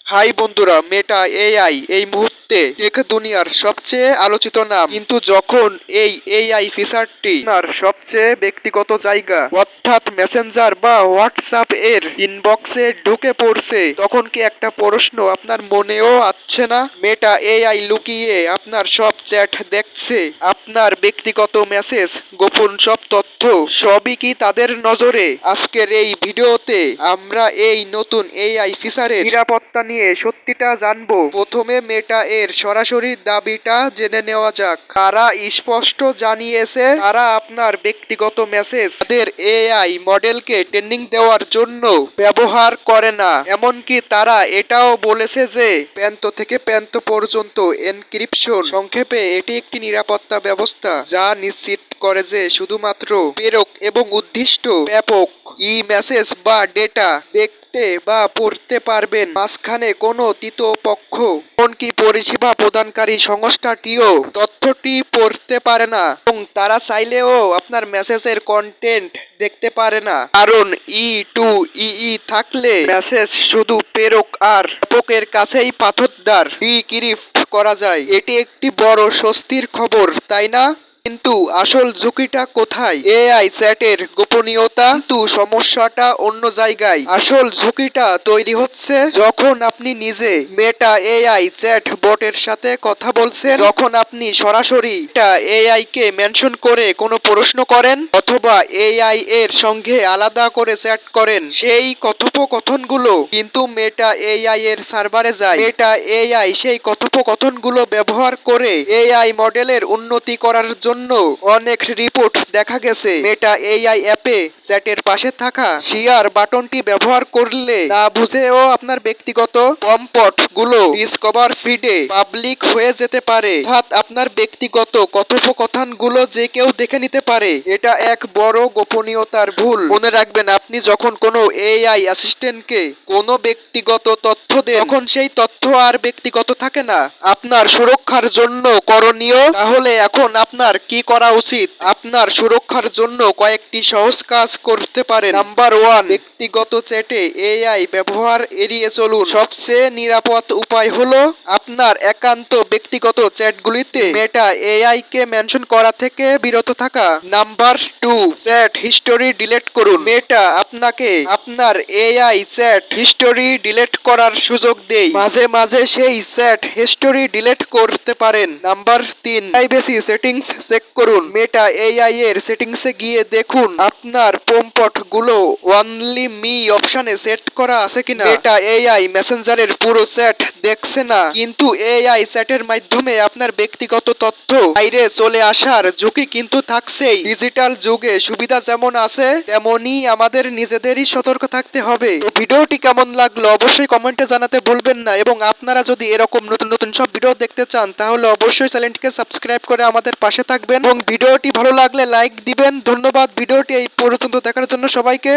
High বন্ধুরা, Meta AI এই মুহূর্তে টেক দুনিয়ার সবচেয়ে আলোচিত নাম। কিন্তু যখন এই এআই ফিচারটি আপনার সবচেয়ে ব্যক্তিগত জায়গা অর্থাৎ মেসেঞ্জার বা হোয়াটসঅ্যাপ এর ইনবক্সে ঢুকে পড়ছে, তখন কি একটা প্রশ্ন আপনার মনেও আসছে না? মেটা এআই লুকিয়ে আপনার সব চ্যাট দেখছে, আপনার ব্যক্তিগত মেসেজ, গোপন সব তথ্য সবই কি তাদের নজরে? আজকের এই ভিডিওতে আমরা এই নতুন এআই ফিচারের নিরাপত্তা নিয়ে সত্যিটা জানবো। প্রথমে মেটা এর সরাসরি দাবিটা জেনে নেওয়া যাক। তারা স্পষ্ট জানিয়েছে তারা আপনার ব্যক্তিগত মেসেজ তাদের এআই মডেলকে ট্রেনিং দেওয়ার জন্য ব্যবহার করে না। এমনকি তারা এটাও বলেছে যে প্রান্ত থেকে প্রান্ত পর্যন্ত এনক্রিপশন, সংক্ষেপে এটি একটি নিরাপত্তা ব্যবস্থা যা নিশ্চিত করে যে শুধুমাত্র প্রেরক এবং উদ্দিষ্ট ব্যাপক ই মেসেজ বা ডেটা দেখতে বা পড়তে পারবেন। মাঝখানে কোনো তৃতীয় পক্ষ, এমনকি পরিষেবা প্রদানকারী সংস্থাটিও তথ্যটি পড়তে পারে না এবং তারা চাইলেও আপনার মেসেজের কন্টেন্ট দেখতে পারে না। কারণ ই থাকলে মেসেজ শুধু প্রেরক আর প্রাপকের কাছেই পাথরদার ডিক্রিপ্ট করা যায়। এটি একটি বড় স্বস্তির খবর, তাই না? কিন্তু আসল ঝুঁকিটা কোথায়? এআই চ্যাটের গোপনীয়তা। কিন্তু সমস্যাটা অন্য জায়গায়। আসল ঝুঁকিটা তৈরি হচ্ছে যখন আপনি নিজে মেটা এআই চ্যাট বটের সাথে কথা বলছেন, যখন আপনি সরাসরি এআই কে মেনশন করে কোনো প্রশ্ন করেন অথবা এআই এর সঙ্গে আলাদা করে চ্যাট করেন, সেই কথোপকথনগুলো কিন্তু মেটা এআই এর সার্ভারে যায়। মেটা এআই সেই কথোপকথনগুলো ব্যবহার করে এআই মডেলের উন্নতি করার জন্য অনেক রিপোর্ট দেখা গেছে। মেটা এআই অ্যাপে চ্যাটের পাশে থাকা শেয়ার বাটনটি ব্যবহার করলে না বুঝেও আপনার ব্যক্তিগত কম্পট গুলো ডিসকভার ফিডে পাবলিক হয়ে যেতে পারে। অর্থাৎ আপনার ব্যক্তিগত কথোপকথন গুলো যে কেউ দেখে নিতে পারে। এটা এক বড় গোপনীয়তার ভুল। মনে রাখবেন, আপনি যখন কোনো এআই অ্যাসিস্ট্যান্টকে কোনো ব্যক্তিগত তথ্য দেন, তখন সেই তথ্য আর ব্যক্তিগত থাকে না। আপনার সুরক্ষার জন্য করণীয় তাহলে এখন আপনার কি করা উচিত? আপনার সুরক্ষার জন্য কয়েকটি সহজ কাজ করতে পারেন। নাম্বার 1, ব্যক্তিগত চ্যাটে এআই ব্যবহার এড়িয়ে চলুন। সবচেয়ে নিরাপদ উপায় হলো আপনার একান্ত ব্যক্তিগত চ্যাটগুলিতে মেটা এআই কে মেনশন করা থেকে বিরত থাকা। নাম্বার 2, চ্যাট হিস্টোরি ডিলিট করুন। মেটা আপনাকে আপনার এআই চ্যাট হিস্টোরি ডিলিট করার সুযোগ দেয়। মাঝে মাঝে সেই চ্যাট হিস্টোরি ডিলিট করতে পারেন। নাম্বার 3, প্রাইভেসি সেটিংস চেক করুন। মেটা এআই এর সেটিংসে গিয়ে দেখুন আপনার প্রম্পট গুলো অনলি মি অপশনে সেট করা আছে কিনা। মেটা এআই মেসেঞ্জারের পুরো চ্যাট দেখছে না, কিন্তু এআই চ্যাটের মাধ্যমে আপনার ব্যক্তিগত তথ্য বাইরে চলে আসার ঝুঁকি কিন্তু থাকছেই। ডিজিটাল যুগে সুবিধা যেমন আছে, তেমনি আমাদের নিজেদেরই সতর্ক থাকতে হবে। তো ভিডিওটি কেমন লাগলো অবশ্যই কমেন্টে জানাতে ভুলবেন না, এবং আপনারা যদি এরকম নতুন নতুন সব ভিডিও দেখতে চান তাহলে অবশ্যই চ্যানেলটিকে সাবস্ক্রাইব করে আমাদের পাশে থাকবেন এবং ভিডিওটি ভালো লাগলে লাইক দিবেন। ধন্যবাদ ভিডিওটি এই পর্যন্ত দেখার জন্য সবাইকে।